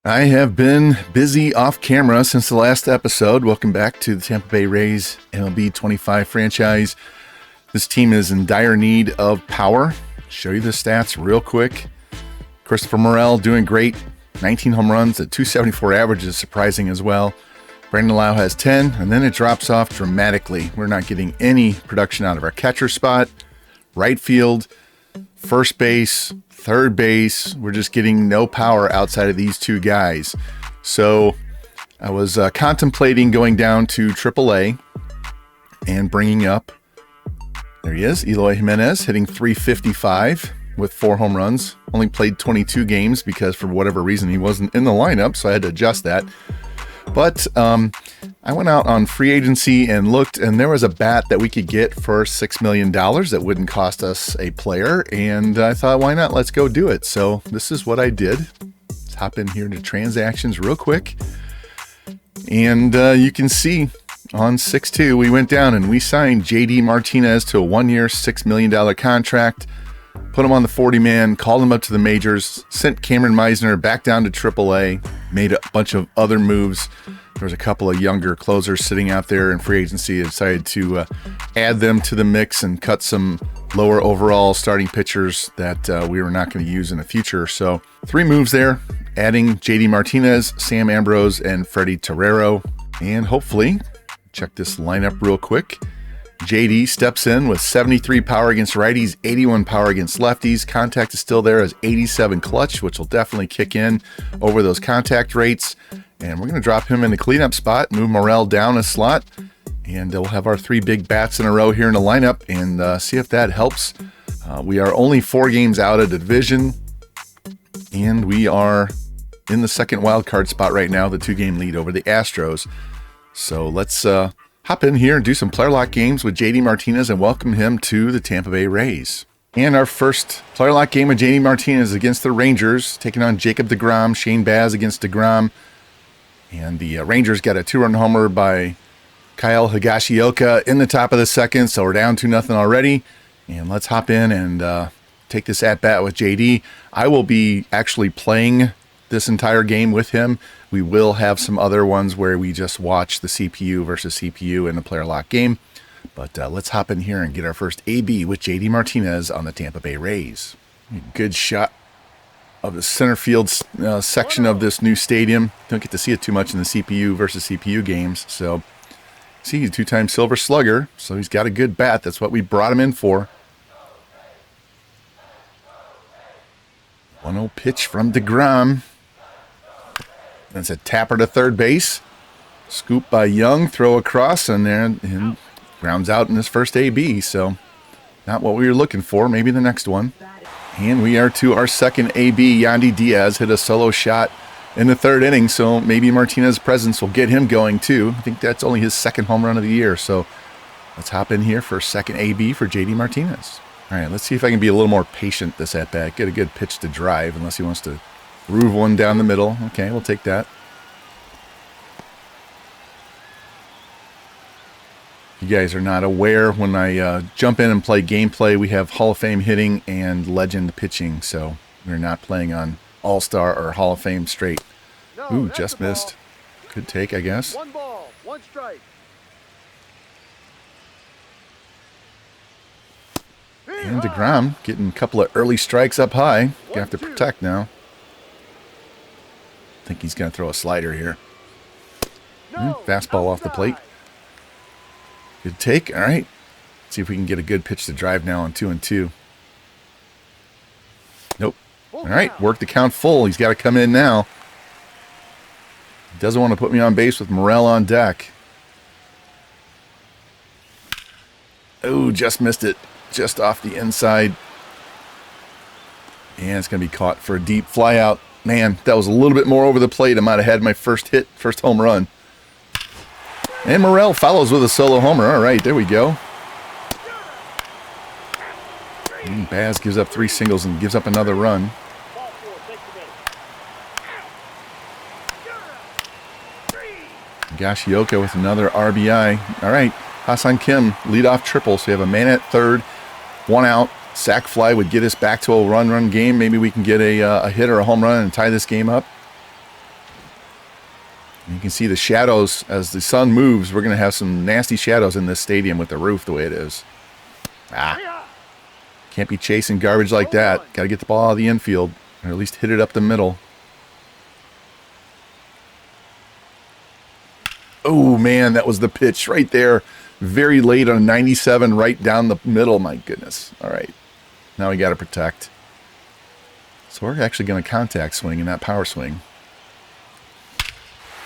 I have been busy off camera since the last episode. Welcome back to the Tampa Bay Rays MLB 25 franchise. This team is in dire need of power. Show you the stats real quick. Christopher Morel doing great. 19 home runs at 274 average is surprising as well. Brandon Lau has 10, and then it drops off dramatically. We're not getting any production out of our catcher spot, right field, first base, third base. We're just getting no power outside of these two guys. So I was contemplating going down to AAA and bringing up, there he is, Eloy Jimenez, hitting .355 with 4 home runs. Only played 22 games because for whatever reason he wasn't in the lineup, so I had to adjust that. But I went out on free agency and looked, and there was a bat that we could get for $6 million that wouldn't cost us a player. And I thought, why not? Let's go do it. So this is what I did. Let's hop in here to transactions real quick. And you can see on 6/2, we went down and we signed JD Martinez to a 1-year, $6 million contract. Put him on the 40-man, called him up to the majors, sent Cameron Meisner back down to AAA, made a bunch of other moves. There was a couple of younger closers sitting out there in free agency. I decided to add them to the mix and cut some lower overall starting pitchers that we were not going to use in the future. So 3 moves there, adding JD Martinez, Sam Ambrose, and Freddie Terrero. And hopefully, check this lineup real quick. JD steps in with 73 power against righties, 81 power against lefties. Contact is still there as 87 clutch, which will definitely kick in over those contact rates. And we're going to drop him in the cleanup spot, move Morel down a slot, and we'll have our 3 big bats in a row here in the lineup and see if that helps. We are only 4 games out of the division, and we are in the second wild card spot right now, the 2-game lead over the Astros. So let's hop in here and do some player lock games with JD Martinez and welcome him to the Tampa Bay Rays. And our first player lock game with JD Martinez against the Rangers, taking on Jacob deGrom, Shane Baz against deGrom. And the Rangers got a 2-run homer by Kyle Higashioka in the top of the second, so we're down 2-0 already. And let's hop in and take this at-bat with JD. I will be actually playing this entire game with him. We will have some other ones where we just watch the CPU versus CPU in the player lock game. But let's hop in here and get our first AB with JD Martinez on the Tampa Bay Rays. Good shot of the center field section of this new stadium. Don't get to see it too much in the CPU versus CPU games. So, see, he's a 2-time Silver Slugger, so he's got a good bat. That's what we brought him in for. 1-0 pitch from deGrom. That's a tapper to third base. Scoop by Young, throw across, and there and grounds out in his first AB. So not what we were looking for. Maybe the next one. And we are to our second AB. Yandy Diaz hit a solo shot in the 3rd inning, so maybe Martinez's presence will get him going too. I think that's only his 2nd home run of the year. So let's hop in here for second AB for JD Martinez. All right, let's see if I can be a little more patient this at bat. Get a good pitch to drive, unless he wants to groove one down the middle. Okay, we'll take that. You guys are not aware, when I jump in and play gameplay, we have Hall of Fame hitting and legend pitching, so we're not playing on All-Star or Hall of Fame straight. Ooh, just missed. Good take, I guess. 1 ball, 1 strike. And deGrom getting a couple of early strikes up high. Gonna have to protect now. I think he's going to throw a slider here. Fastball off the plate. Good take. All right. See if we can get a good pitch to drive now on 2-2. Nope. All right. Work the count full. He's got to come in now. He doesn't want to put me on base with Morel on deck. Oh, just missed it. Just off the inside. And it's going to be caught for a deep fly out. Man, that was a little bit more over the plate. I might have had my first home run. And Morel follows with a solo homer. All right, there we go. And Baz gives up 3 singles and gives up another run. Gashioka with another RBI. All right, Hassan Kim, leadoff triple. So we have a man at third, 1 out. Sac fly would get us back to a run game. Maybe we can get a hit or a home run and tie this game up. You can see the shadows as the sun moves. We're going to have some nasty shadows in this stadium with the roof the way it is. Can't be chasing garbage like that. Got to get the ball out of the infield, or at least hit it up the middle. Oh, man, that was the pitch right there. Very late on 97, right down the middle. My goodness. All right. Now we got to protect. So we're actually going to contact swing and not power swing.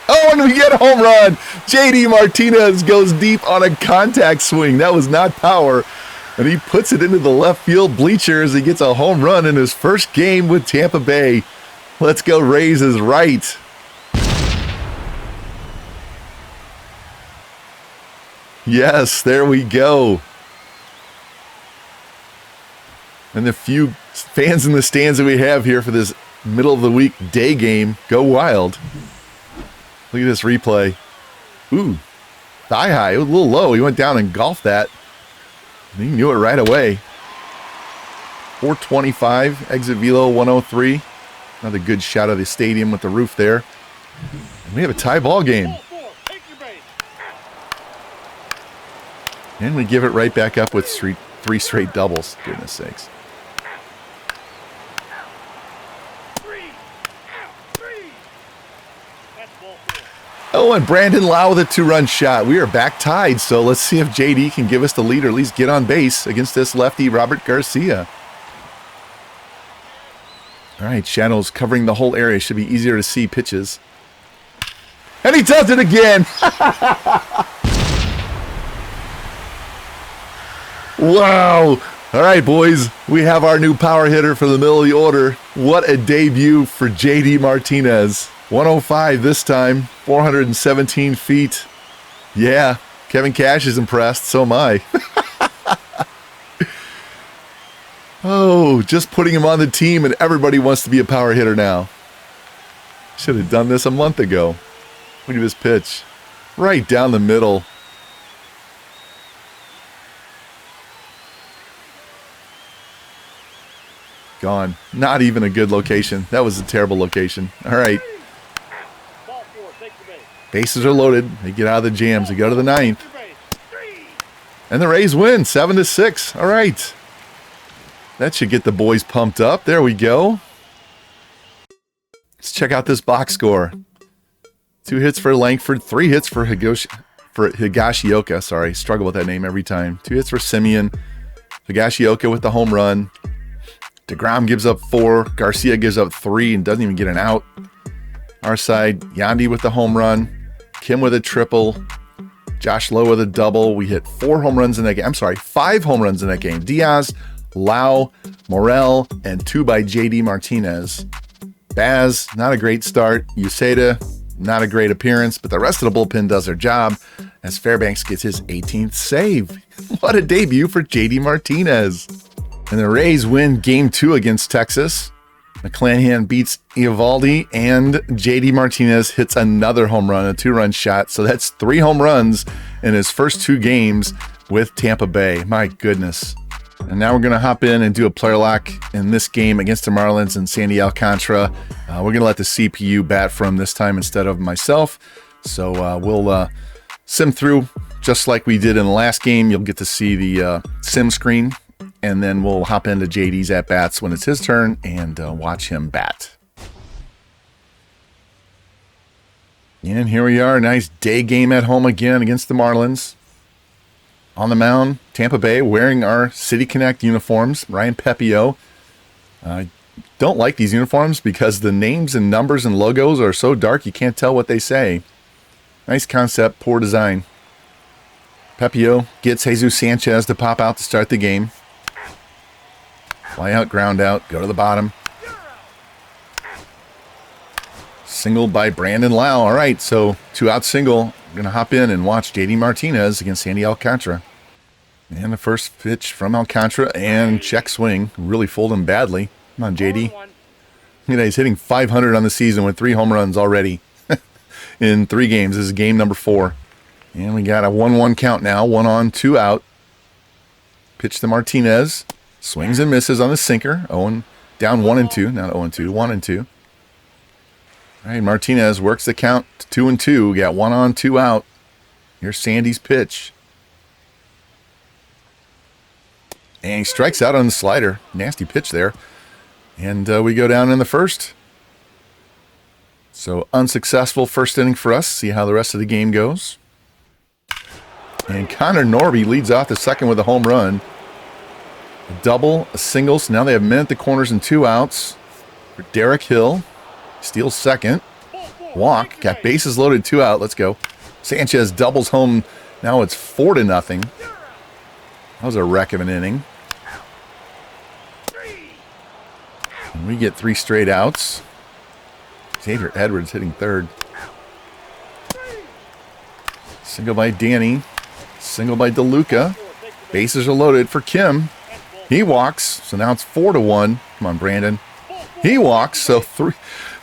Oh, and we get a home run. JD Martinez goes deep on a contact swing. That was not power. And he puts it into the left field bleachers. He gets a home run in his first game with Tampa Bay. Let's go Rays is right. Yes, there we go. And the few fans in the stands that we have here for this middle of the week day game, go wild. Look at this replay. Ooh, thigh high. It was a little low. He went down and golfed that. And he knew it right away. 425, exit velo 103. Another good shot of the stadium with the roof there. And we have a tie ball game. And we give it right back up with three straight doubles. Goodness sakes. Oh, and Brandon Lau with a 2-run shot. We are back tied, so let's see if JD can give us the lead or at least get on base against this lefty, Robert Garcia. All right, shadows covering the whole area. Should be easier to see pitches. And he does it again. Wow. All right, boys. We have our new power hitter for the middle of the order. What a debut for JD Martinez. 105 this time, 417 feet. Yeah, Kevin Cash is impressed. So am I. Oh, just putting him on the team and everybody wants to be a power hitter now. Should have done this a month ago. Look at this pitch. Right down the middle. Gone. Not even a good location. That was a terrible location. All right. Bases are loaded. They get out of the jams. They go to the ninth. And the Rays win 7-6. All right. That should get the boys pumped up. There we go. Let's check out this box score. 2 hits for Langford, 3 hits for Higashioka. Sorry, struggle with that name every time. 2 hits for Simeon. Higashioka with the home run. DeGrom gives up 4. Garcia gives up 3 and doesn't even get an out. Our side, Yandy with the home run. Kim with a triple. Josh Lowe with a double. We hit 4 home runs in that game. I'm sorry, 5 home runs in that game. Diaz, Lau, Morel, and 2 by JD Martinez. Baz, not a great start. Uceda, not a great appearance, but the rest of the bullpen does their job as Fairbanks gets his 18th save. What a debut for JD Martinez. And the Rays win Game 2 against Texas. McClanahan beats Eovaldi, and JD Martinez hits another home run, a 2-run shot. So that's 3 home runs in his first 2 games with Tampa Bay. My goodness. And now we're going to hop in and do a player lock in this game against the Marlins and Sandy Alcantara. We're going to let the CPU bat for him this time instead of myself. So we'll sim through just like we did in the last game. You'll get to see the sim screen. And then we'll hop into JD's at-bats when it's his turn and watch him bat. And here we are, nice day game at home again against the Marlins. On the mound, Tampa Bay wearing our City Connect uniforms. Ryan Pepio. I don't like these uniforms because the names and numbers and logos are so dark you can't tell what they say. Nice concept, poor design. Pepio gets Jesus Sanchez to pop out to start the game. Fly out, ground out, go to the bottom. Single by Brandon Lau. All right, so 2-out single. We're going to hop in and watch JD Martinez against Sandy Alcantara. And the first pitch from Alcantara and check swing. Really fooled him badly. Come on, JD. Look at that, he's hitting 500 on the season with 3 home runs already in 3 games. This is game number 4. And we got a 1-1 count now. 1 on, 2 out. Pitch to Martinez. Swings and misses on the sinker. Owen down 1-2. Not 0-2, 1-2. All right, Martinez works the count to 2-2. We got 1 on, 2 out. Here's Sandy's pitch. And he strikes out on the slider. Nasty pitch there. And we go down in the first. So unsuccessful first inning for us. See how the rest of the game goes. And Connor Norby leads off the second with a home run. A double, a single. So now they have men at the corners and 2 outs. For Derek Hill. Steals second. Walk. Got bases loaded, 2 out. Let's go. Sanchez doubles home. Now it's 4-0. That was a wreck of an inning. And we get 3 straight outs. Xavier Edwards hitting third. Single by Danny. Single by DeLuca. Bases are loaded for Kim. He walks. So now it's 4-1. Come on, Brandon. He walks. So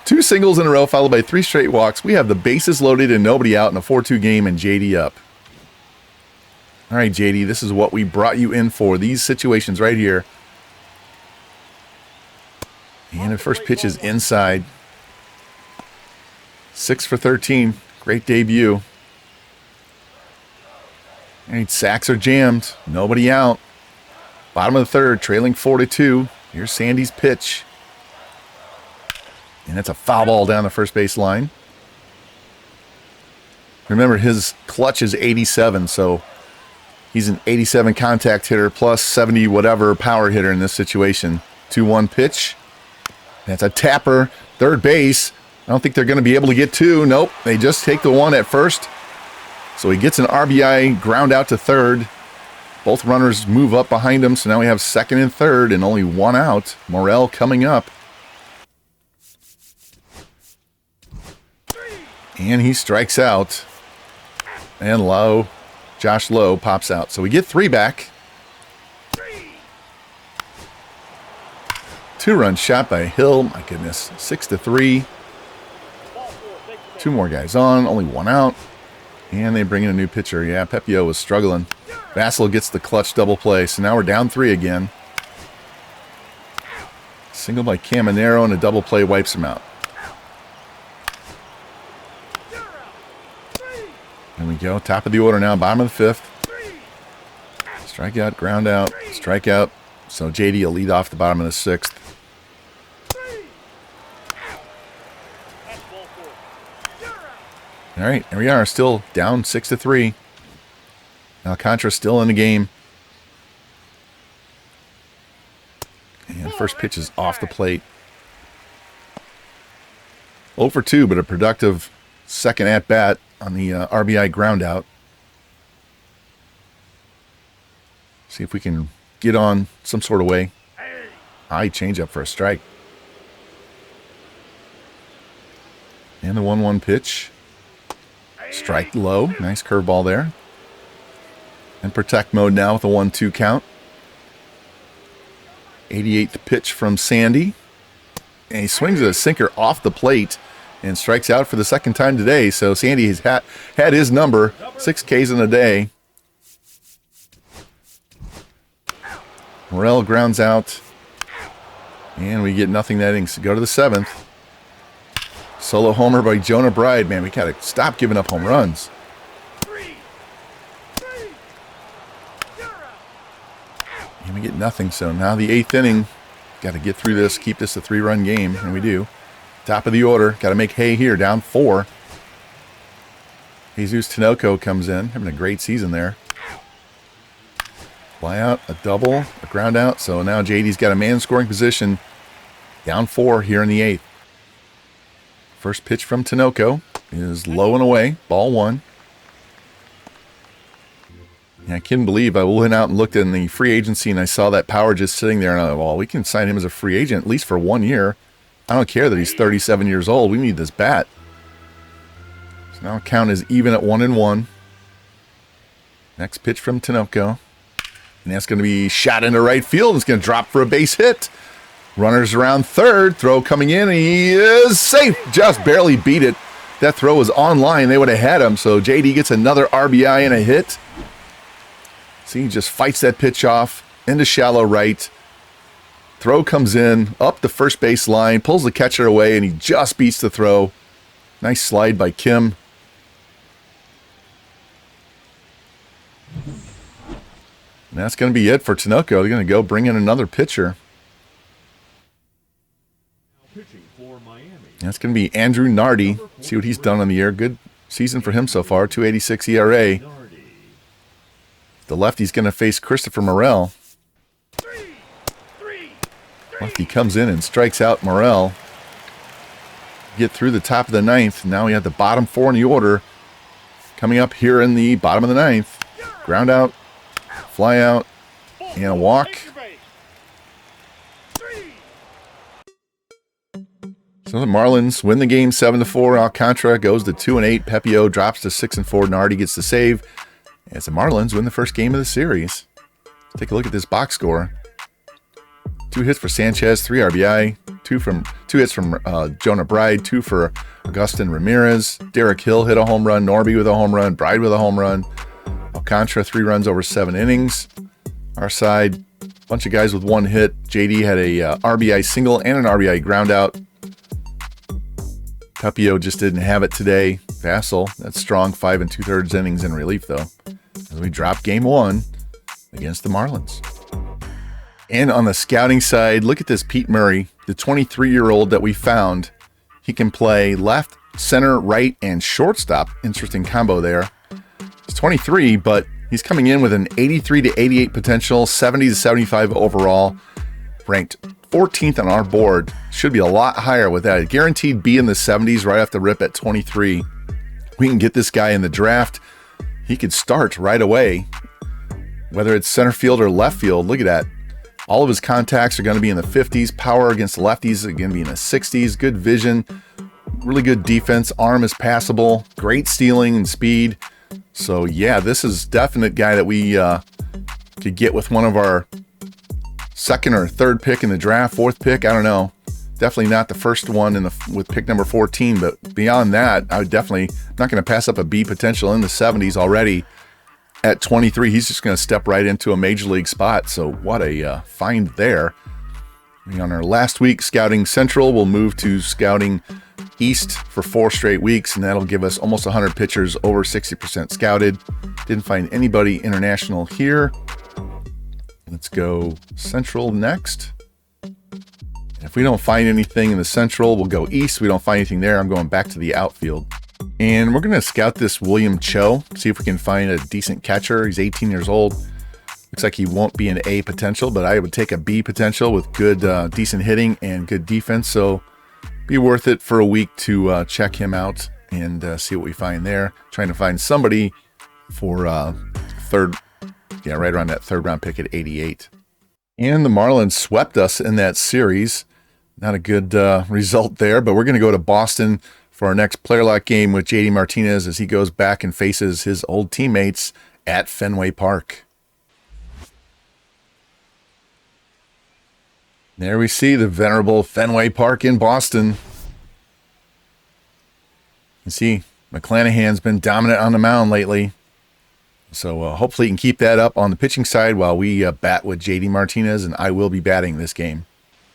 2 singles in a row followed by 3 straight walks. We have the bases loaded and nobody out in a 4-2 game and JD up. All right, JD, this is what we brought you in for. These situations right here. And the first pitch is inside. 6 for 13. Great debut. All right, sacks are jammed. Nobody out. Bottom of the third, trailing 4-2. Here's Sandy's pitch. And that's a foul ball down the first base line. Remember, his clutch is 87, so he's an 87 contact hitter plus 70 whatever power hitter in this situation. 2-1 pitch. That's a tapper. Third base. I don't think they're going to be able to get 2. Nope. They just take the 1 at first. So he gets an RBI ground out to third. Both runners move up behind him. So now we have second and third and only 1 out. Morel coming up. And he strikes out. And Josh Lowe pops out. So we get 3 back. 2-run shot by Hill. My goodness. 6-3. 2 more guys on. Only 1 out. And they bring in a new pitcher. Yeah, Pepio was struggling. Vassal gets the clutch double play. So now we're down 3 again. Single by Caminero and a double play wipes him out. There we go. Top of the order now. Bottom of the 5th. Strikeout, ground out, strikeout. So JD will lead off the bottom of the 6th. All right, here we are, still down 6-3. Alcantara still in the game. And first pitch is off the plate. 0 for 2, but a productive second at-bat on the RBI ground out. See if we can get on some sort of way. High changeup for a strike. And the 1-1 pitch. Strike low. Nice curveball there. And protect mode now with a 1-2 count. 88th pitch from Sandy. And he swings a sinker off the plate and strikes out for the second time today. So Sandy has had his number. 6 Ks in a day. Morel grounds out. And we get nothing that inning. So go to the 7th. Solo homer by Jonah Bride. Man, we got to stop giving up home runs. And we get nothing. So now the 8th inning. Got to get through this, keep this a 3-run game. And we do. Top of the order. Got to make hay here. Down 4. Jesus Tinoco comes in. Having a great season there. Fly out, a double, a ground out. So now JD's got a man scoring position. Down 4 here in the 8th. First pitch from Tinoco is low and away. Ball 1. Yeah, I couldn't believe I went out and looked in the free agency and I saw that Power just sitting there and I thought, well, we can sign him as a free agent at least for 1 year. I don't care that he's 37 years old. We need this bat. So now count is even at 1-1. Next pitch from Tinoco. And that's going to be shot into right field. It's going to drop for a base hit. Runners around third. Throw coming in. And he is safe. Just barely beat it. That throw was online. They would have had him. So JD gets another RBI and a hit. See, he just fights that pitch off into shallow right. Throw comes in up the first base line. Pulls the catcher away. And he just beats the throw. Nice slide by Kim. And that's going to be it for Tinoco. They're going to go bring in another pitcher. That's going to be Andrew Nardi. See what he's done on the year. Good season for him so far. 2.86 ERA. The lefty's going to face Christopher Morel. Lefty comes in and strikes out Morel. Get through the top of the ninth. Now we have the bottom four in the order. Coming up here in the bottom of the ninth. Ground out, fly out, and a walk. So the Marlins win the game 7-4. Alcantara goes to 2-8. Pepio drops to 6-4. Nardi gets the save as the Marlins win the first game of the series. Let's take a look at this box score. 2 hits for Sanchez, 3 RBI, 2 hits from Jonah Bride, 2 for Augustin Ramirez. Derek Hill hit a home run. Norby with a home run. Bride with a home run. Alcantara 3 runs over 7 innings. Our side, bunch of guys with 1 hit. JD had a RBI single and an RBI ground out. Pepio just didn't have it today. Vassell, that's strong, 5 2/3 innings in relief though, as we drop game 1 against the Marlins. And on the scouting side, look at this Pete Murray, the 23-year-old that we found. He can play left, center, right, and shortstop. Interesting combo there. He's 23, but he's coming in with an 83 to 88 potential, 70 to 75 overall, ranked 14th on our board. Should be a lot higher with that. Guaranteed be in the 70s right off the rip at 23. We can get this guy in the draft. He could start right away, whether it's center field or left field. Look at that. All of his contacts are going to be in the 50s. Power against lefties are going to be in the 60s. Good vision. Really good defense. Arm is passable. Great stealing and speed. So, yeah, this is definite guy that we could get with one of our second or third pick in the draft, fourth pick. I don't know. Definitely not the first one with pick number 14. But beyond that, I would definitely not going to pass up a B potential in the 70s already. At 23, he's just going to step right into a major league spot. So what a find there. On our last week, Scouting Central, we'll move to Scouting East for 4 straight weeks, and that'll give us almost 100 pitchers, over 60% scouted. Didn't find anybody international here. Let's go Central next. If we don't find anything in the Central, we'll go East. If we don't find anything there, I'm going back to the outfield. And we're going to scout this William Cho, see if we can find a decent catcher. He's 18 years old. Looks like he won't be an A potential, but I would take a B potential with good, decent hitting and good defense. So be worth it for a week to check him out and see what we find there. Trying to find somebody for third, yeah, right around that 3rd round pick at 88. And the Marlins swept us in that series. Not a good result there, but we're going to go to Boston for our next player lock game with JD Martinez as he goes back and faces his old teammates at Fenway Park. There we see the venerable Fenway Park in Boston. You see, McClanahan's been dominant on the mound lately. So hopefully he can keep that up on the pitching side while we bat with JD Martinez, and I will be batting this game.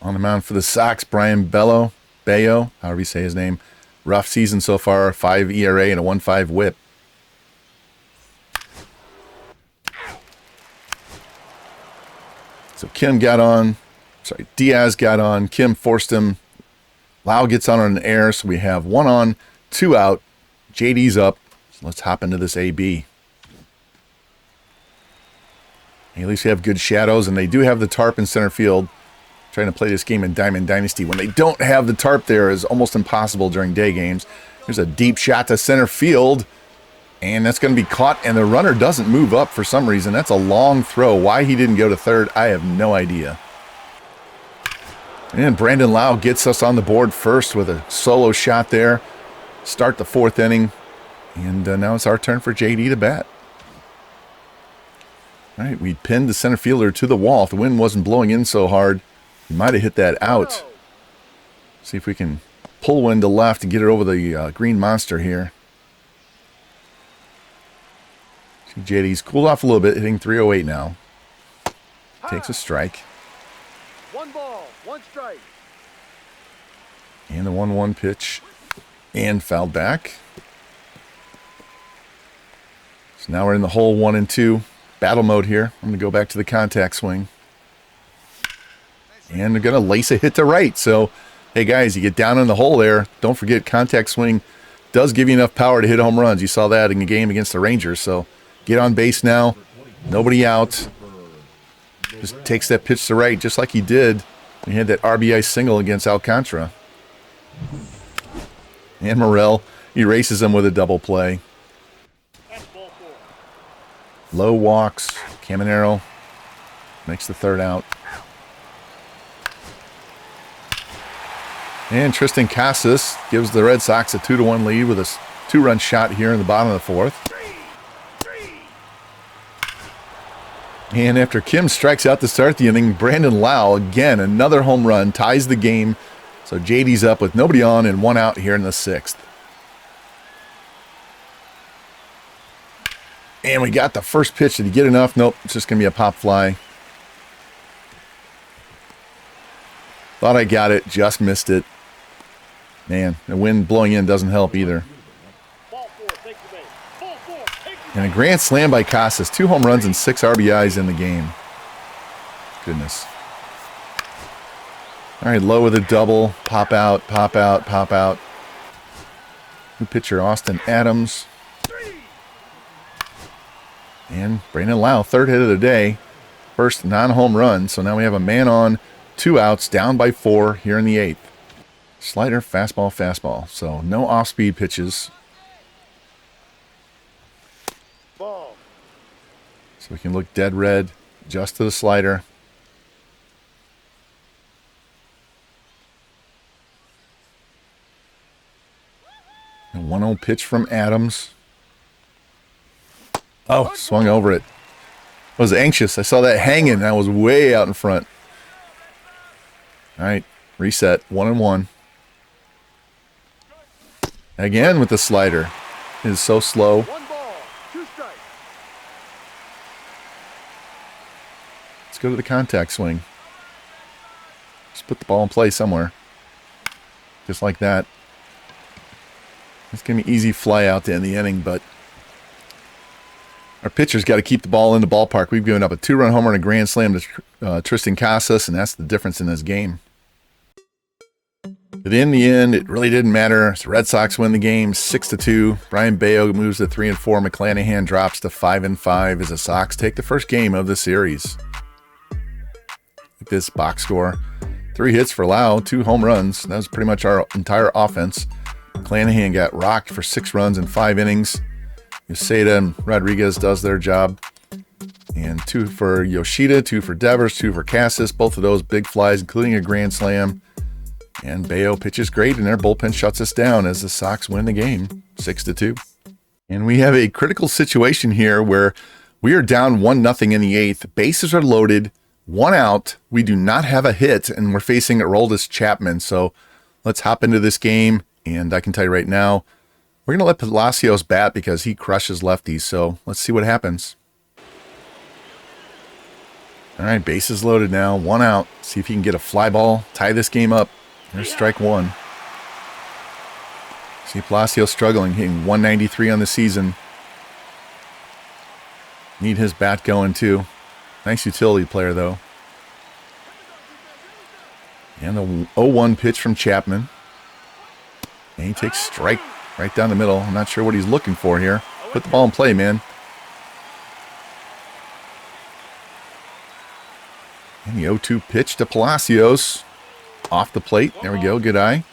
On the mound for the Sox, Brian Bayo, however you say his name. Rough season so far, 5 ERA and a 1.5 whip. So Diaz got on. Kim forced him. Lau gets on an error, so we have 1 on, 2 out. JD's up. So let's hop into this AB. At least we have good shadows, and they do have the tarp in center field. Trying to play this game in Diamond Dynasty when they don't have the tarp there is almost impossible during day games. There's a deep shot to center field, and that's going to be caught, and the runner doesn't move up for some reason. That's a long throw. Why he didn't go to third, I have no idea. And Brandon Lau gets us on the board first with a solo shot there. Start the 4th inning, and now it's our turn for JD to bat. All right, we pinned the center fielder to the wall. If the wind wasn't blowing in so hard, he might have hit that out. See if we can pull one to left and get it over the green monster here. See, JD's cooled off a little bit, hitting 308 now. Takes a strike. 1 ball, 1 strike. And the 1-1 pitch And fouled back. So now we're in the hole 1 and 2. Battle mode here. I'm going to go back to the contact swing. And they're going to lace a hit to right. So, hey guys, you get down in the hole there. Don't forget, contact swing does give you enough power to hit home runs. You saw that in the game against the Rangers. So, get on base now. Nobody out. Just takes that pitch to right, just like he did when he had that RBI single against Alcantara. And Morel erases him with a double play. Low walks. Caminero makes the third out. And Tristan Casas gives the Red Sox a 2-1 lead with a 2-run shot here in the bottom of the 4th. And after Kim strikes out to start the inning, Brandon Lau, again, another home run, ties the game. So JD's up with nobody on and 1 out here in the 6th. And we got the first pitch. Did he get enough? Nope, it's just going to be a pop fly. Thought I got it, just missed it. Man, the wind blowing in doesn't help either. And a grand slam by Casas. 2 home runs and 6 RBIs in the game. Goodness. All right, Low with a double. Pop out, pop out, pop out. New pitcher, Austin Adams. And Brandon Lau, 3rd hit of the day. First non-home run. So now we have a man on, 2 outs, down by 4 here in the 8th. Slider, fastball, fastball. So no off-speed pitches. Ball. So we can look dead red, just to the slider. And 1-0 pitch from Adams. Oh, swung over it. I was anxious. I saw that hanging. I was way out in front. All right, reset. 1-1. Again with the slider. It is so slow. 1 ball, 2 strikes. Let's go to the contact swing. Just put the ball in play somewhere. Just like that. It's going to be easy fly out to end the inning, but our pitcher's got to keep the ball in the ballpark. We've given up a 2-run homer and a grand slam to Tristan Casas, and that's the difference in this game. But in the end, it really didn't matter. The Red Sox win the game 6-2. Brian Bayo moves to 3-4. McClanahan drops to 5-5 as the Sox take the first game of the series. Like this box score: 3 hits for Lau, 2 home runs. That was pretty much our entire offense. McClanahan got rocked for 6 runs in 5 innings. Yoseda and Rodriguez does their job. And 2 for Yoshida, 2 for Devers, 2 for Casas. Both of those big flies, including a grand slam. And Bayo pitches great, and their bullpen shuts us down as the Sox win the game 6-2. And we have a critical situation here where we are down 1-0 in the 8th. Bases are loaded, 1 out. We do not have a hit, and we're facing Aroldis Chapman. So let's hop into this game, and I can tell you right now, we're going to let Palacios bat because he crushes lefties. So let's see what happens. All right, bases loaded now, 1 out. See if he can get a fly ball, tie this game up. There's strike 1. See Palacios struggling, hitting 193 on the season. Need his bat going too. Nice utility player though. And the 0-1 pitch from Chapman. And he takes strike right down the middle. I'm not sure what he's looking for here. Put the ball in play, man. And the 0-2 pitch to Palacios. Off the plate. There we go. Good eye.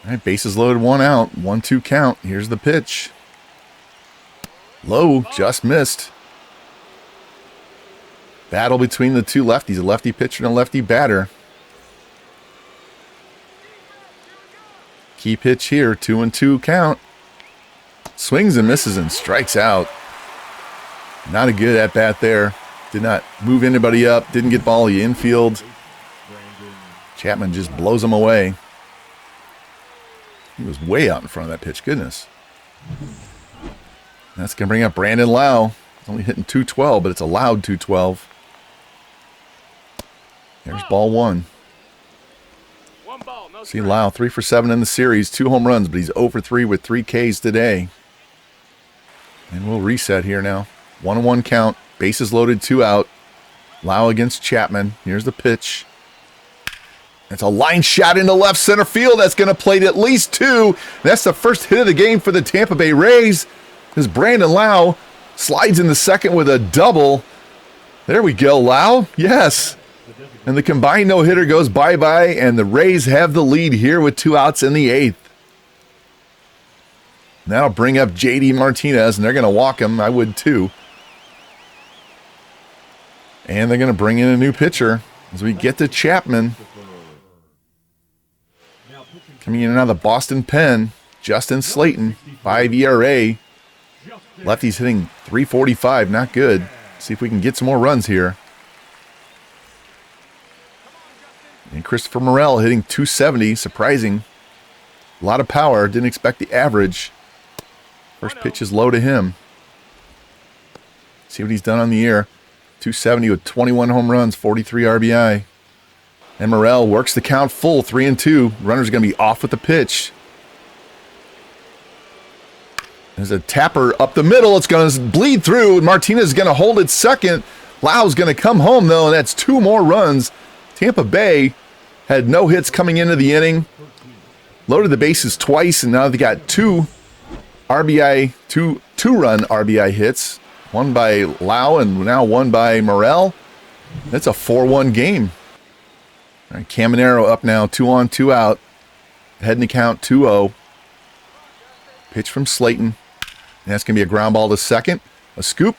All right, bases loaded, 1 out. 1-2 count. Here's the pitch. Low, just missed. Battle between the 2 lefties, a lefty pitcher and a lefty batter. Key pitch here, 2-2 count. Swings and misses and strikes out. Not a good at bat there. Did not move anybody up. Didn't get ball in infield. Chapman just blows him away. He was way out in front of that pitch. Goodness. That's going to bring up Brandon Lau. He's only hitting 212, but it's allowed 212. There's ball 1. 1 ball, no See Lau, 3 for 7 in the series, 2 home runs, but he's 0 for 3 with 3 Ks today. And we'll reset here now. 1-1 count, bases loaded, 2 out. Lau against Chapman. Here's the pitch. It's a line shot into left center field. That's going to plate at least 2. That's the first hit of the game for the Tampa Bay Rays. As Brandon Lau slides in the second with a double. There we go, Lau. Yes. And the combined no-hitter goes bye-bye, and the Rays have the lead here with 2 outs in the 8th. That'll bring up J.D. Martinez, and they're going to walk him. I would too. And they're going to bring in a new pitcher as we get to Chapman. Coming in and out of the Boston pen, Justin Slayton, 5 ERA. Lefty's hitting .345, not good. See if we can get some more runs here. And Christopher Morel hitting .270, surprising. A lot of power, didn't expect the average. First pitch is low to him. See what he's done on the year. .270 with 21 home runs, 43 RBI. And Morel works the count full, 3-2. Runner's going to be off with the pitch. There's a tapper up the middle. It's going to bleed through. Martinez is going to hold it second. Lau's going to come home, though, and that's 2 more runs. Tampa Bay had no hits coming into the inning. Loaded the bases twice, and now they got 2 RBI, two-run RBI hits. One by Lau and now one by Morel. That's a 4-1 game. All right, Caminero up now, 2 on, 2 out. Heading to count 2-0. Pitch from Slayton. And that's going to be a ground ball to second. A scoop.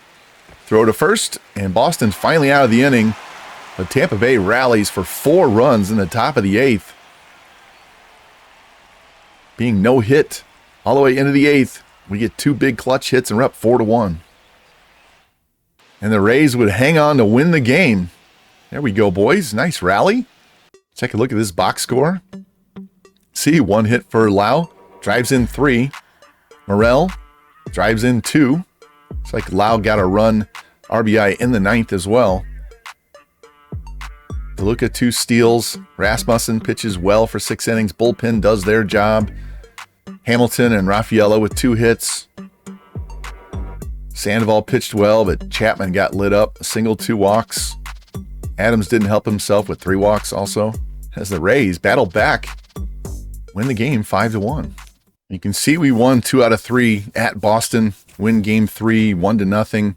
Throw to first. And Boston's finally out of the inning. But Tampa Bay rallies for 4 runs in the top of the 8th. Being no hit all the way into the 8th. We get 2 big clutch hits and we're up 4-1. And the Rays would hang on to win the game. There we go, boys. Nice rally. Take a look at this box score. See, 1 hit for Lau. Drives in 3. Morel drives in 2. It's like Lau got a run RBI in the 9th as well. DeLuca 2 steals. Rasmussen pitches well for 6 innings. Bullpen does their job. Hamilton and Raffaello with 2 hits. Sandoval pitched well, but Chapman got lit up. A single, 2 walks. Adams didn't help himself with 3 walks also. As the Rays battle back, win the game 5-1. You can see we won 2 out of 3 at Boston. Win game 3, 1-0.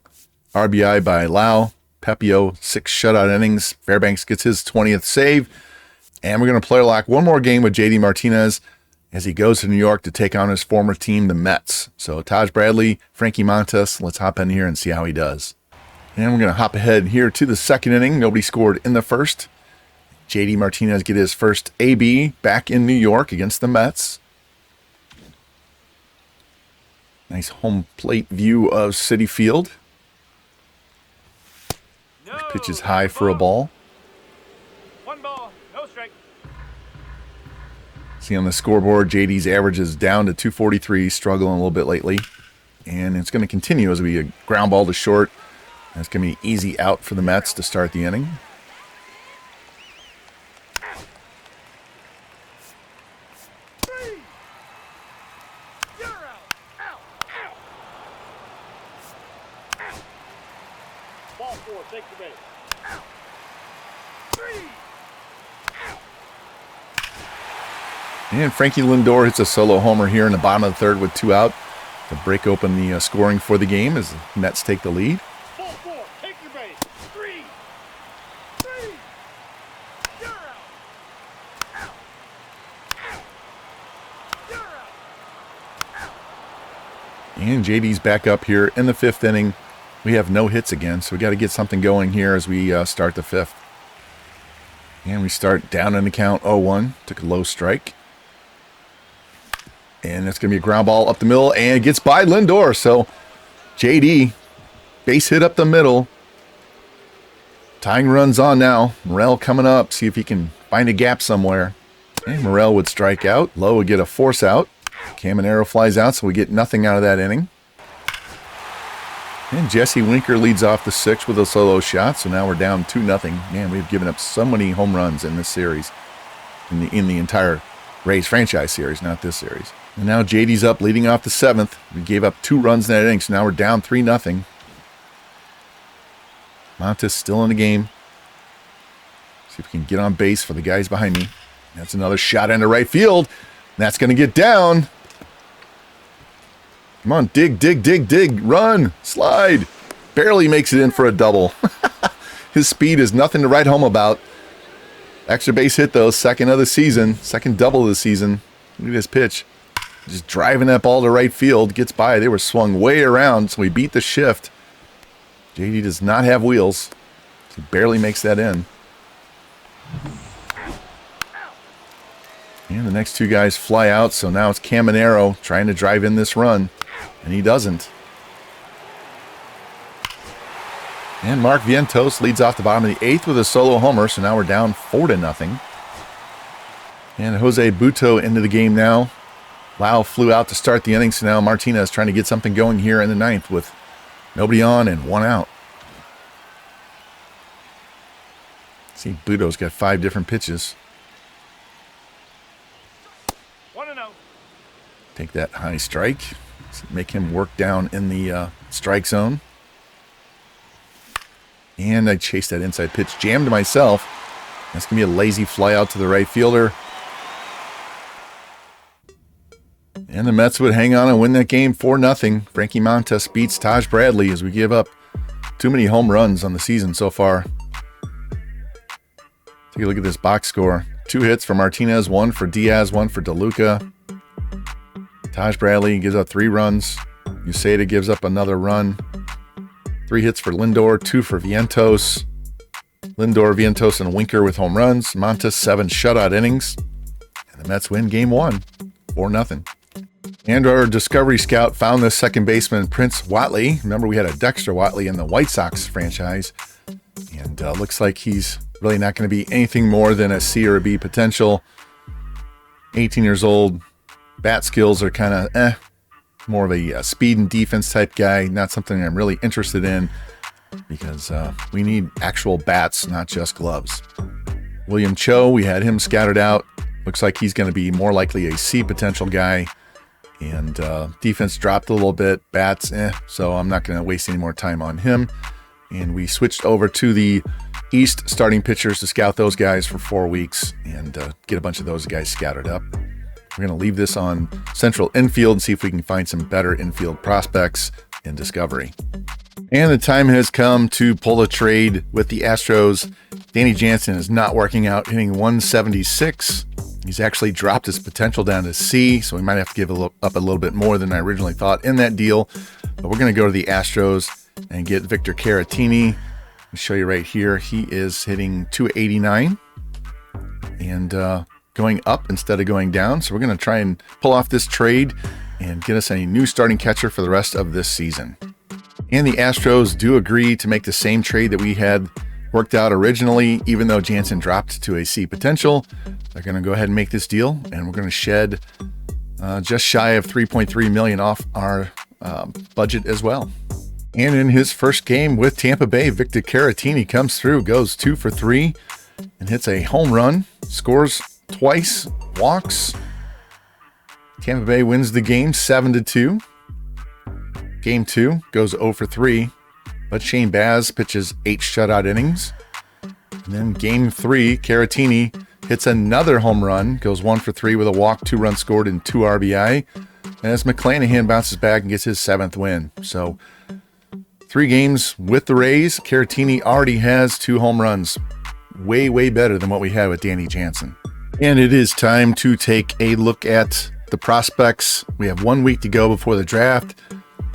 RBI by Lau. Pepio, 6 shutout innings. Fairbanks gets his 20th save. And we're going to player lock one more game with J.D. Martinez as he goes to New York to take on his former team, the Mets. So Taj Bradley, Frankie Montas, let's hop in here and see how he does. And we're going to hop ahead here to the 2nd inning. Nobody scored in the 1st. J.D. Martinez get his first AB back in New York against the Mets. Nice home plate view of Citi Field. Pitch is high for a ball. 1 ball, no strike. See on the scoreboard, JD's average is down to 243, struggling a little bit lately. And it's going to continue as we ground ball to short. That's going to be easy out for the Mets to start the inning. Ball 4, take the base. 3. And Frankie Lindor hits a solo homer here in the bottom of the 3rd with 2 out to break open the scoring for the game as the Mets take the lead. Ball 4, take your base. 3. You're out. Out. You're out. And JD's back up here in the 5th inning. We have no hits again, so we got to get something going here as we start the 5th. And we start down in the count 0-1. Took a low strike. And it's going to be a ground ball up the middle, and it gets by Lindor. So JD, base hit up the middle. Tying runs on now. Morel coming up, see if he can find a gap somewhere. And Morel would strike out. Lowe would get a force out. Caminero flies out, so we get nothing out of that inning. And Jesse Winker leads off the 6th with a solo shot, so now we're down 2-0. Man, we've given up so many home runs in this series, in the entire Rays franchise series, not this series. And now JD's up leading off the 7th. We gave up 2 runs in that inning, so now we're down 3-0. Montes still in the game. See if we can get on base for the guys behind me. That's another shot into right field. That's going to get down. Come on, dig, dig, dig, dig. Run, slide. Barely makes it in for a double. His speed is nothing to write home about. Extra base hit, though. Second of the season. Second double of the season. Look at this pitch. Just driving that ball to right field. Gets by. They were swung way around, so we beat the shift. JD does not have wheels. He barely makes that in. And the next 2 guys fly out, so now it's Caminero trying to drive in this run, and he doesn't. And Mark Vientos leads off the bottom of the 8th with a solo homer, so now we're down 4-0. And Jose Butto into the game now. Lau flew out to start the inning, so now Martinez trying to get something going here in the 9th with nobody on and 1 out. See, Butto's got 5 different pitches. 1-0. Take that high strike. Make him work down in the strike zone. And I chased that inside pitch. Jammed to myself. That's going to be a lazy fly out to the right fielder. And the Mets would hang on and win that game 4-0. Frankie Montes beats Taj Bradley as we give up too many home runs on the season so far. Take a look at this box score. 2 hits for Martinez, 1 for Diaz, 1 for DeLuca. Taj Bradley gives up 3 runs. Uceda gives up another run. 3 hits for Lindor, 2 for Vientos. Lindor, Vientos, and Winker with home runs. Montes, 7 shutout innings. And the Mets win game 1, 4-0. And our Discovery Scout found this second baseman, Prince Watley. Remember, we had a Dexter Watley in the White Sox franchise. And looks like he's really not going to be anything more than a C or a B potential. 18 years old. Bat skills are kind of more of a speed and defense type guy. Not something I'm really interested in because we need actual bats, not just gloves. William Cho, we had him scouted out. Looks like he's going to be more likely a C potential guy. And defense dropped a little bit. Bats, so I'm not going to waste any more time on him. And we switched over to the East starting pitchers to scout those guys for 4 weeks and get a bunch of those guys scouted up. We're going to leave this on Central Infield and see if we can find some better infield prospects in Discovery. And the time has come to pull a trade with the Astros. Danny Jansen is not working out, hitting 176. He's actually dropped his potential down to C, so we might have to give up a little bit more than I originally thought in that deal. But we're going to go to the Astros and get Victor Caratini. I'll show you right here. He is hitting 289 and going up instead of going down. So we're going to try and pull off this trade and get us a new starting catcher for the rest of this season. And the Astros do agree to make the same trade that we had worked out originally, even though Jansen dropped to a C potential. They're going to go ahead and make this deal, and we're going to shed just shy of $3.3 million off our budget as well. And in his first game with Tampa Bay, Victor Caratini comes through, goes 2 for 3, and hits a home run, scores twice, walks. Tampa Bay wins the game 7-2. Game 2 goes 0 for 3, but Shane Baz pitches 8 shutout innings. And then game 3, Caratini hits another home run, goes 1 for 3 with a walk, 2 runs scored, and 2 RBI. And as McClanahan bounces back and gets his 7th win. So 3 games with the Rays, Caratini already has 2 home runs. Way, way better than what we had with Danny Jansen. And it is time to take a look at the prospects. We have 1 week to go before the draft.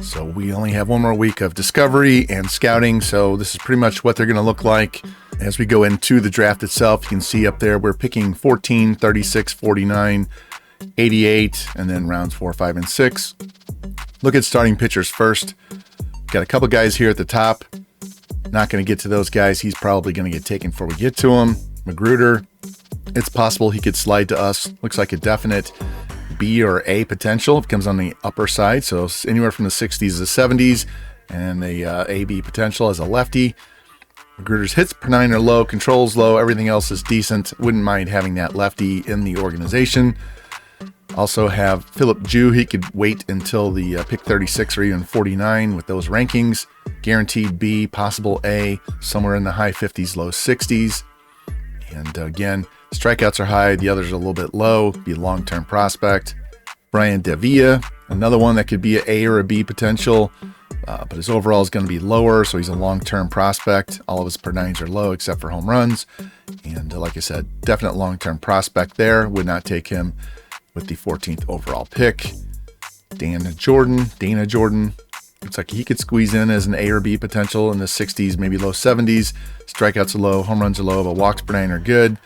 So we only have 1 more week of discovery and scouting. So this is pretty much what they're going to look like as we go into the draft itself. You can see up there, we're picking 14, 36, 49, 88, and then rounds 4, 5, and 6. Look at starting pitchers first. Got a couple guys here at the top. Not going to get to those guys. He's probably going to get taken before we get to him. Magruder, it's possible he could slide to us. Looks like a definite B or A potential. It comes on the upper side, so anywhere from the 60s to 70s, and the AB potential as a lefty. Magruder's hits per 9 are low, controls low, everything else is decent. Wouldn't mind having that lefty in the organization. Also have Philip Jew. He could wait until the pick 36 or even 49 with those rankings. Guaranteed B, possible A, somewhere in the high 50s, low 60s. And again, strikeouts are high. The others are a little bit low. Be a long-term prospect. Brian Devia, another one that could be an A or a B potential. But his overall is going to be lower, so he's a long-term prospect. All of his per 9s are low except for home runs. And like I said, definite long-term prospect there. Would not take him with the 14th overall pick. Dana Jordan. Looks like he could squeeze in as an A or B potential in the 60s, maybe low 70s. Strikeouts are low, home runs are low, but walks per 9 are good.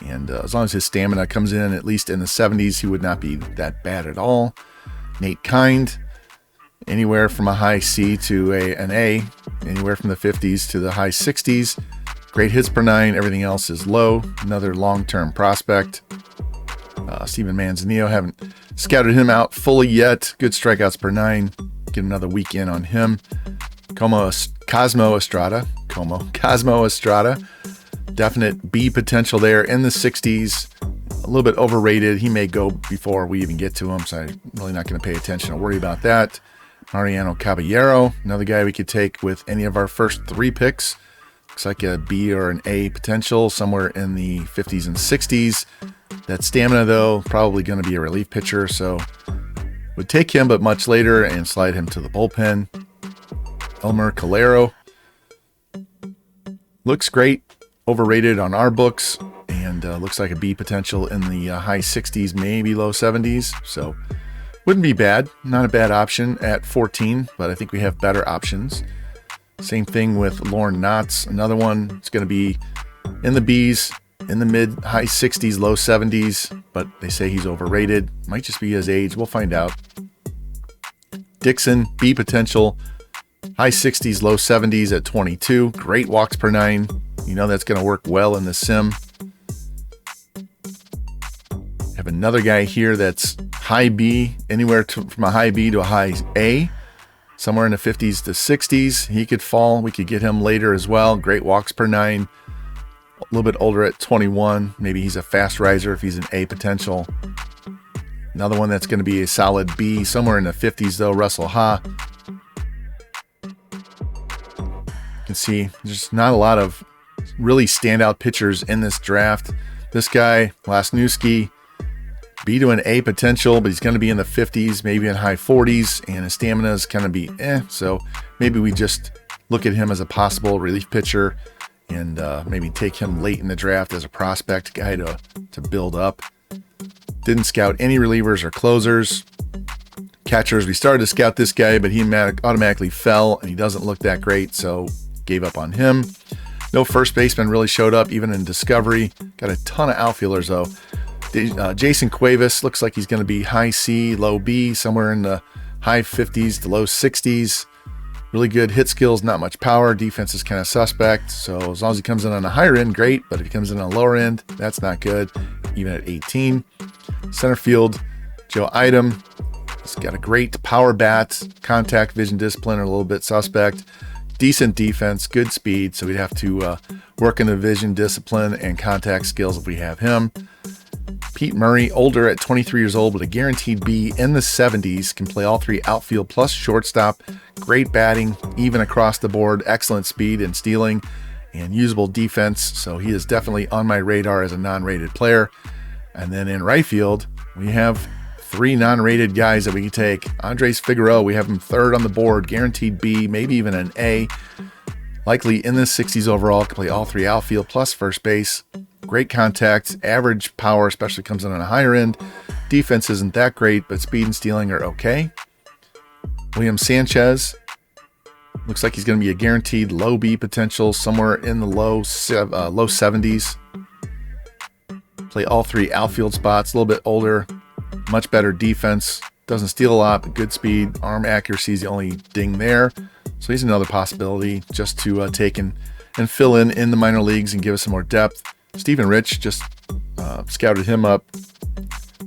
And as long as his stamina comes in at least in the 70s, he would not be that bad at all. Nate Kind, anywhere from a high C to an A, anywhere from the 50s to the high 60s. Great hits per 9, everything else is low. Another long-term prospect. Steven Manzanillo, haven't scouted him out fully yet. Good strikeouts per 9. Get another week in on him. Cosmo Estrada. Definite B potential there in the 60s. A little bit overrated. He may go before we even get to him, so I'm really not going to pay attention or worry about that. Mariano Caballero, another guy we could take with any of our first 3 picks. Looks like a B or an A potential, somewhere in the 50s and 60s. That stamina, though, probably going to be a relief pitcher, so would take him, but much later, and slide him to the bullpen. Elmer Calero. Looks great. Overrated on our books, and looks like a B potential in the high 60s, maybe low 70s. So wouldn't be bad. Not a bad option at 14, but I think we have better options. Same thing with Lauren Knotts. Another one. It's going to be in the Bs, in the mid high 60s, low 70s, but they say he's overrated. Might just be his age. We'll find out. Dixon, B potential, high 60s, low 70s at 22. Great walks per 9. You know that's going to work well in the sim. Have another guy here that's high B, anywhere from a high B to a high A, somewhere in the 50s to 60s. He could fall. We could get him later as well. Great walks per 9. A little bit older at 21. Maybe he's a fast riser if he's an A potential. Another one that's going to be a solid B, somewhere in the 50s though, Russell Ha. You can see there's not a lot of really standout pitchers in this draft. This guy, Lasnewski, B to an A potential, but he's going to be in the 50s, maybe in high 40s, and his stamina is going to be so maybe we just look at him as a possible relief pitcher and maybe take him late in the draft as a prospect guy to build up. Didn't scout any relievers or closers. Catchers, we started to scout this guy, but he automatically fell, and he doesn't look that great, so gave up on him. No first baseman really showed up, even in Discovery. Got a ton of outfielders, though. Jason Cuevas looks like he's going to be high C, low B, somewhere in the high 50s to low 60s. Really good hit skills, not much power. Defense is kind of suspect. So as long as he comes in on a higher end, great. But if he comes in on a lower end, that's not good, even at 18. Center field, Joe Idem. He's got a great power bat. Contact, vision, discipline are a little bit suspect. Decent defense, good speed. So we'd have to work in the vision, discipline, and contact skills if we have him. Pete Murray, older at 23 years old with a guaranteed B in the 70s, can play all 3 outfield plus shortstop. Great batting, even across the board. Excellent speed and stealing and usable defense. So he is definitely on my radar as a non-rated player. And then in right field, we have 3 non-rated guys that we can take. Andres Figueroa, we have him 3rd on the board, guaranteed B, maybe even an A. Likely in the 60s overall, can play all 3 outfield plus first base. Great contact, average power, especially comes in on a higher end. Defense isn't that great, but speed and stealing are okay. William Sanchez, looks like he's going to be a guaranteed low B potential, somewhere in the low 70s. Play all 3 outfield spots, a little bit older, much better defense. Doesn't steal a lot, but good speed. Arm accuracy is the only ding there. So he's another possibility just to take and fill in the minor leagues and give us some more depth. Stephen Rich, just scouted him up.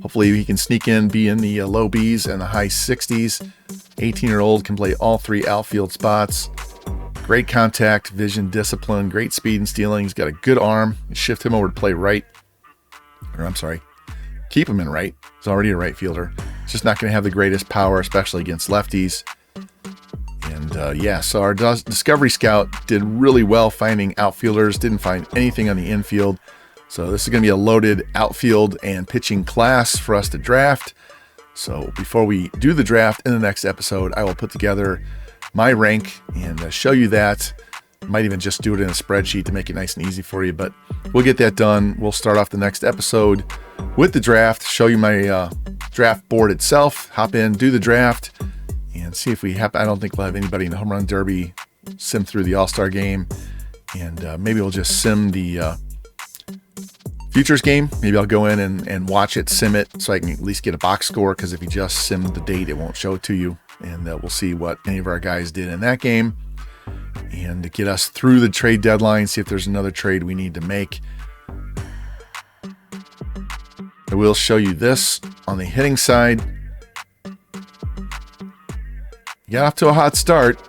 Hopefully he can sneak in, be in the low Bs and the high 60s. 18-year-old, can play all 3 outfield spots. Great contact, vision, discipline, great speed and stealing. He's got a good arm. Shift him over to play right. Or I'm sorry, keep him in right. He's already a right fielder. He's just not going to have the greatest power, especially against lefties. And yeah, so our Discovery Scout did really well finding outfielders. Didn't find anything on the infield. So this is going to be a loaded outfield and pitching class for us to draft. So before we do the draft in the next episode, I will put together my rank and show you that. Might even just do it in a spreadsheet to make it nice and easy for you, but we'll get that done. We'll start off the next episode with the draft, show you my draft board itself, hop in, do the draft, and see if we have. I don't think we'll have anybody in the home run derby sim through the All-Star game, and maybe we'll just sim the futures game. Maybe I'll go in and watch it, sim it, so I can at least get a box score, because if you just sim the date, it won't show it to you. And we'll see what any of our guys did in that game, and to get us through the trade deadline, see if there's another trade we need to make. I will show you this on the hitting side. He got off to a hot start,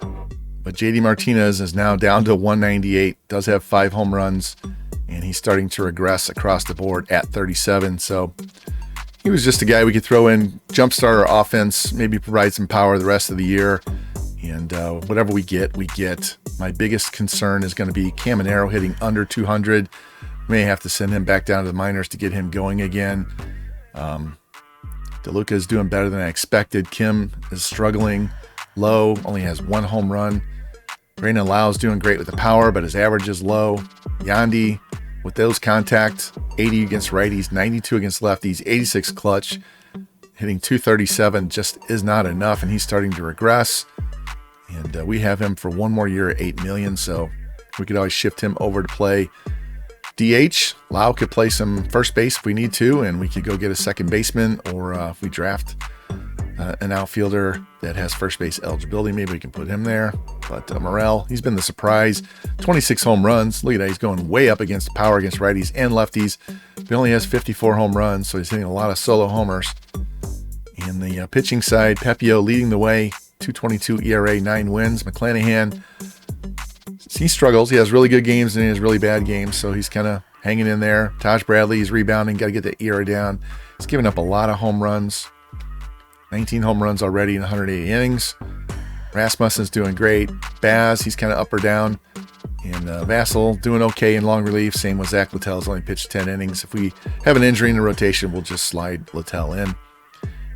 but JD Martinez is now down to 198, does have 5 home runs, and he's starting to regress across the board at 37. So he was just a guy we could throw in, jumpstart our offense, maybe provide some power the rest of the year. And whatever we get, we get. My biggest concern is going to be Caminero hitting under 200. May have to send him back down to the minors to get him going again. DeLuca is doing better than I expected. Kim is struggling low, only has 1 home run. Brandon Lau's doing great with the power, but his average is low. Yandy, with those contacts, 80 against righties, 92 against lefties, 86 clutch, hitting 237 just is not enough, and he's starting to regress. And we have him for 1 more year at $8 million, so we could always shift him over to play DH. Lau could play some first base if we need to, and we could go get a second baseman, or if we draft an outfielder that has first base eligibility, maybe we can put him there. But Morel, he's been the surprise. 26 home runs. Look at that. He's going way up against power against righties and lefties. He only has 54 home runs, so he's hitting a lot of solo homers. In the pitching side, Pepio leading the way. 2.22 ERA, 9 wins. McClanahan, he struggles. He has really good games and he has really bad games, so he's kind of hanging in there. Taj Bradley, he's rebounding. Got to get the ERA down. He's given up a lot of home runs. 19 home runs already in 180 innings. Rasmussen's doing great. Baz, he's kind of up or down. And Vassell doing okay in long relief. Same with Zach Littell's only pitched 10 innings. If we have an injury in the rotation, we'll just slide Littell in.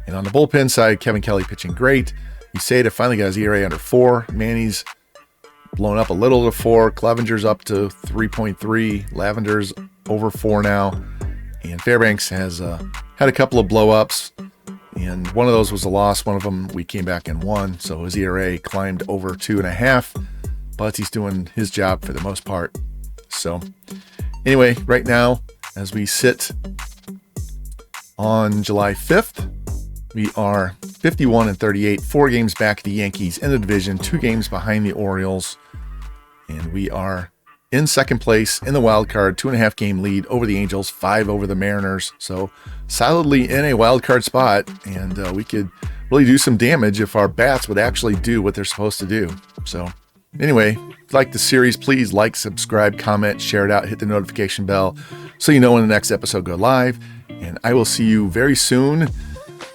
And on the bullpen side, Kevin Kelly pitching great. Uceda finally got his ERA under 4. Manny's blown up a little to 4. Clevenger's up to 3.3. Lavender's over 4 now. And Fairbanks has had a couple of blow-ups. And one of those was a loss. One of them we came back and won. So his ERA climbed over 2.5. But he's doing his job for the most part. So anyway, right now, as we sit on July 5th, we are 51-38, 4 games back of the Yankees in the division, 2 games behind the Orioles. And we are in second place in the wild card, 2.5 game lead over the Angels, 5 over the Mariners. So solidly in a wild card spot, and we could really do some damage if our bats would actually do what they're supposed to do. So anyway, if you like the series, please like, subscribe, comment, share it out, hit the notification bell so you know when the next episode goes live. And I will see you very soon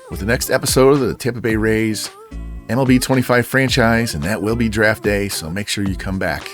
with the next episode of the Tampa Bay Rays MLB 25 franchise, and that will be draft day, so make sure you come back.